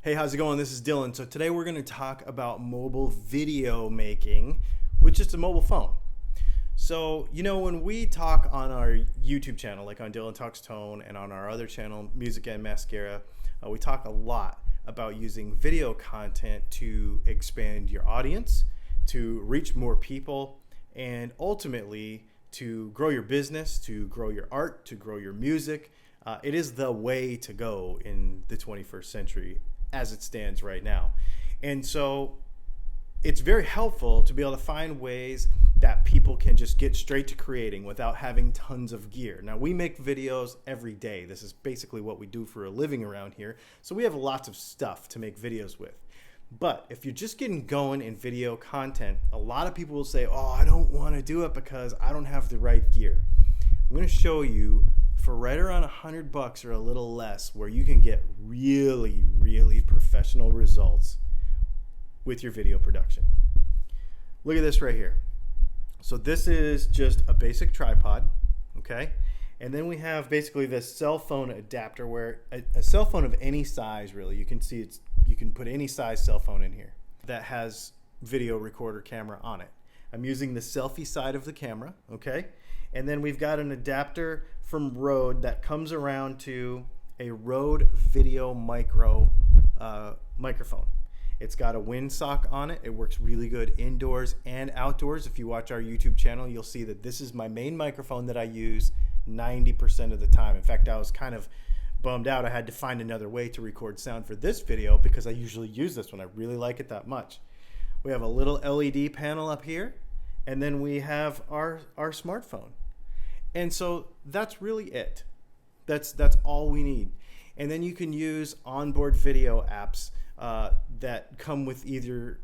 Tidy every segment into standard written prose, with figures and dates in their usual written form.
Hey, how's it going? This is Dylan. So today we're going to talk about mobile video making with just a mobile phone. So, when we talk on our YouTube channel, like on Dylan Talks Tone, and on our other channel, Music and Mascara, we talk a lot about using video content to expand your audience, to reach more people, and ultimately to grow your business, to grow your art, to grow your music. It is the way to go in the 21st century as it stands right now. And so it's very helpful to be able to find ways that people can just get straight to creating without having tons of gear. Now, we make videos every day. This is basically what we do for a living around here. So we have lots of stuff to make videos with. But if you're just getting going in video content, a lot of people will say, oh, I don't want to do it because I don't have the right gear. I'm going to show you for right around $100 or a little less where you can get really, really professional results with your video production. Look at this right here. So this is just a basic tripod, okay? And then we have basically this cell phone adapter where a cell phone of any size, really, you can see you can put any size cell phone in here that has video recorder camera on it. I'm using the selfie side of the camera, okay? And then we've got an adapter from Rode that comes around to a Rode Video Micro microphone. It's got a windsock on it. It works really good indoors and outdoors. If you watch our YouTube channel, you'll see that this is my main microphone that I use 90% of the time. In fact, I was kind of bummed out. I had to find another way to record sound for this video because I usually use this one. I really like it that much. We have a little LED panel up here, and then we have our smartphone. And so that's really it. That's all we need. And then you can use onboard video apps that come with either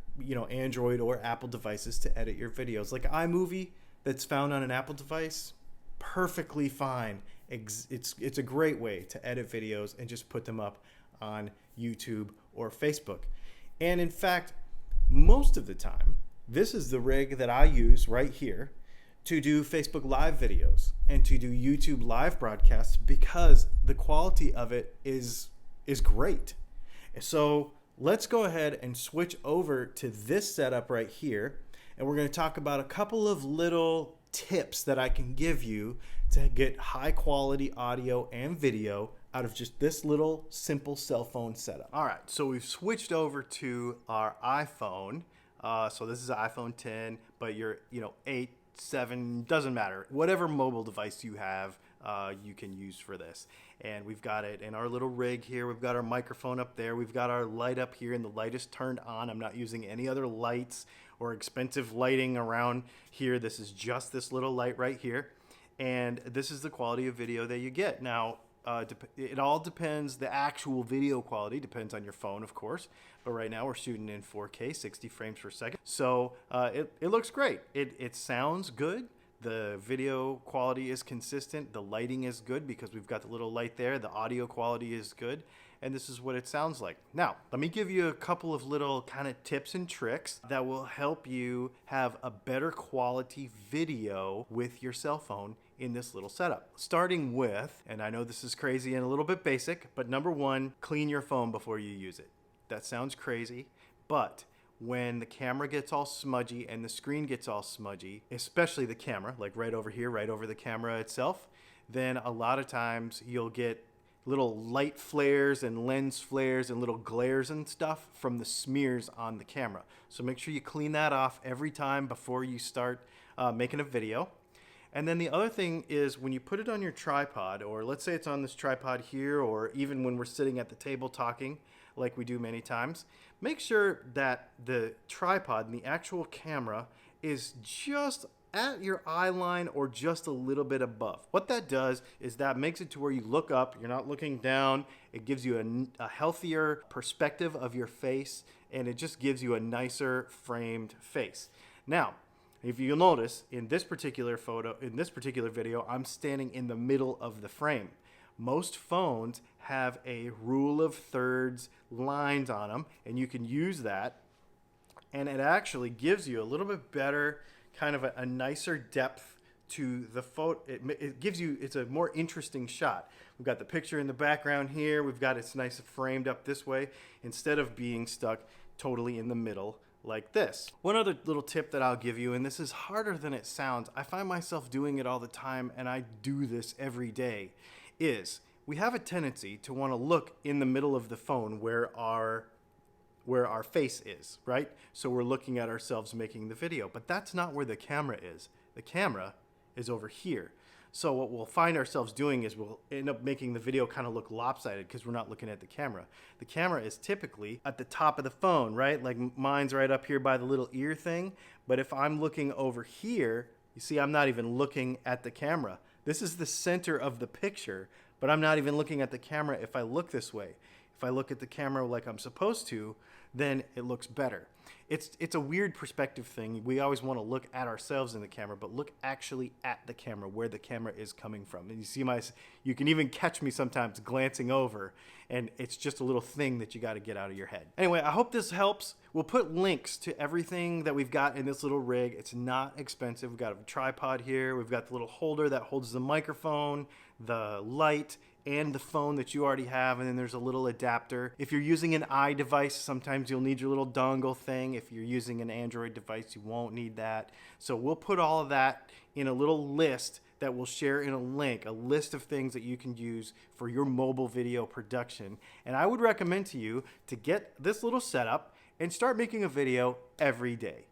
Android or Apple devices to edit your videos. Like iMovie that's found on an Apple device, perfectly fine. It's a great way to edit videos and just put them up on YouTube or Facebook. And in fact, most of the time, this is the rig that I use right here to do Facebook Live videos and to do YouTube live broadcasts because the quality of it is great. So let's go ahead and switch over to this setup right here, and we're going to talk about a couple of little tips that I can give you to get high quality audio and video out of just this little simple cell phone setup. All right, so we've switched over to our iPhone. So this is an iPhone 10, but your 8, 7, doesn't matter. Whatever mobile device you have, you can use for this. And we've got it in our little rig here. We've got our microphone up there. We've got our light up here, and the light is turned on. I'm not using any other lights or expensive lighting around here. This is just this little light right here. And this is the quality of video that you get. Now, it all depends. The actual video quality depends on your phone, of course. But right now we're shooting in 4K, 60 frames per second. So it looks great. It sounds good. The video quality is consistent. The lighting is good because we've got the little light there. The audio quality is good. And this is what it sounds like. Now, let me give you a couple of little kind of tips and tricks that will help you have a better quality video with your cell phone in this little setup. Starting with, and I know this is crazy and a little bit basic, but number one, clean your phone before you use it. That sounds crazy, but when the camera gets all smudgy and the screen gets all smudgy, especially the camera, like right over here, right over the camera itself, then a lot of times you'll get little light flares and lens flares and little glares and stuff from the smears on the camera. So make sure you clean that off every time before you start making a video. And then the other thing is when you put it on your tripod, or let's say it's on this tripod here, or even when we're sitting at the table talking like we do many times, make sure that the tripod and the actual camera is just at your eye line or just a little bit above. What that does is that makes it to where you look up, you're not looking down. It gives you a healthier perspective of your face, and it just gives you a nicer framed face. Now, if you'll notice, in this particular video, I'm standing in the middle of the frame. Most phones have a rule of thirds lines on them, and you can use that, and it actually gives you a little bit better, kind of a nicer depth to the photo. It gives you, it's a more interesting shot. We've got the picture in the background here. We've got it's nice framed up this way instead of being stuck totally in the middle like this. One other little tip that I'll give you, and this is harder than it sounds, I find myself doing it all the time, and I do this every day, is we have a tendency to want to look in the middle of the phone where our face is, right? So we're looking at ourselves making the video, but that's not where the camera is. The camera is over here. So what we'll find ourselves doing is we'll end up making the video kind of look lopsided because we're not looking at the camera. The camera is typically at the top of the phone, right? Like mine's right up here by the little ear thing. But if I'm looking over here, you see I'm not even looking at the camera. This is the center of the picture, but I'm not even looking at the camera if I look this way. If I look at the camera like I'm supposed to, then it looks better. It's a weird perspective thing. We always want to look at ourselves in the camera, but look actually at the camera, where the camera is coming from. And you see you can even catch me sometimes glancing over, and it's just a little thing that you got to get out of your head. Anyway, I hope this helps. We'll put links to everything that we've got in this little rig. It's not expensive. We've got a tripod here. We've got the little holder that holds the microphone, the light, and the phone that you already have, and then there's a little adapter. If you're using an iDevice, sometimes you'll need your little dongle thing. If you're using an Android device, you won't need that. So we'll put all of that in a little list that we'll share in a link, a list of things that you can use for your mobile video production. And I would recommend to you to get this little setup and start making a video every day.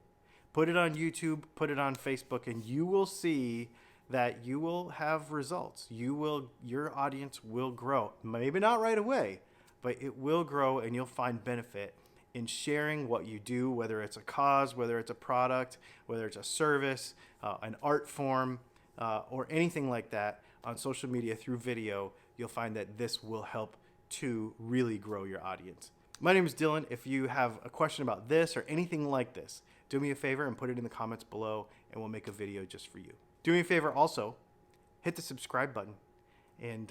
Put it on YouTube, put it on Facebook, and you will see that you will have results. Your audience will grow. Maybe not right away, but it will grow, and you'll find benefit in sharing what you do, whether it's a cause, whether it's a product, whether it's a service, an art form, or anything like that on social media through video. You'll find that this will help to really grow your audience. My name is Dylan. If you have a question about this or anything like this, do me a favor and put it in the comments below, and we'll make a video just for you. Do me a favor also, hit the subscribe button and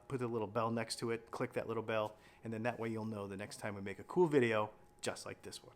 put the little bell next to it. Click that little bell, and then that way you'll know the next time we make a cool video just like this one.